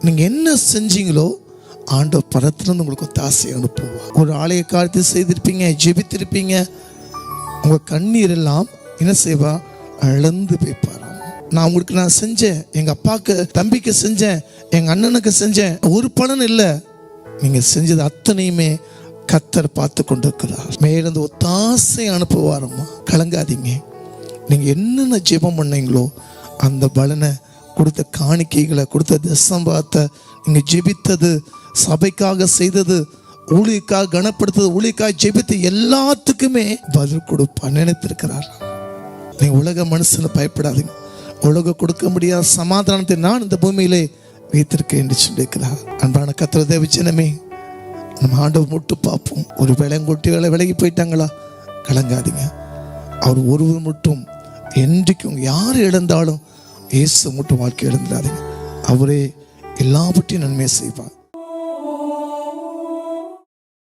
நீங்கள் என்ன செஞ்சீங்களோ ஆண்டவர் பரத்திலிருந்து உங்களுக்கு ஒத்தாசை அனுப்புவார். ஒரு ஆலய காரியத்தை செய்திருப்பீங்க, ஜெபித்திருப்பீங்க, உங்கள் கண்ணீர் எல்லாம் என்ன செய்வா? அளந்து போய்ப்பார். நான் செஞ்சேன், எங்கள் அப்பாவுக்கு தம்பிக்கு செஞ்சேன், எங்கள் அண்ணனுக்கு செஞ்சேன், ஒரு பலன் இல்லை. நீங்கள் செஞ்சது அத்தனையுமே கர்த்தர் பார்த்து கொண்டிருக்கிறார். மேலிருந்து ஒத்தாசை அனுப்புவாரம்மா. கலங்காதீங்க. நீங்கள் என்னென்ன ஜெபம் பண்ணீங்களோ அந்த பலனை, கொடுத்த காணிக்கைகளை, கொடுத்த தசம்பாத்தை, நீங்கள் ஜெபித்தது, சபைக்காக செய்தது, ஊழியக்காக கனப்படுத்தது, ஊழியக்காக ஜெபித்து எல்லாத்துக்குமே பதில் கொடுப்பா நினைத்திருக்கிறார். நீங்கள் உலக மனுஷனை பயப்படாதீங்க. உலக கொடுக்க முடியாத சமாதானத்தை நான் இந்த பூமியிலே வைத்திருக்கேன் என்று சொல்லியிருக்கிறார். அன்பான கர்த்தர் தேவ ஜனமே, நம்ம ஆண்டவர் முட்டு பார்ப்போம். ஒரு விலங்குட்டி விலகி போயிட்டாங்களா? கலங்காதீங்க. அவர் ஒருவர் மட்டும் என்றைக்கும் யார் இழந்தாலும் இயேசு மட்டும் வாழ்க்கை இழந்துடாதீங்க. அவரே எல்லாவற்றையும் நன்மையை செய்வார்.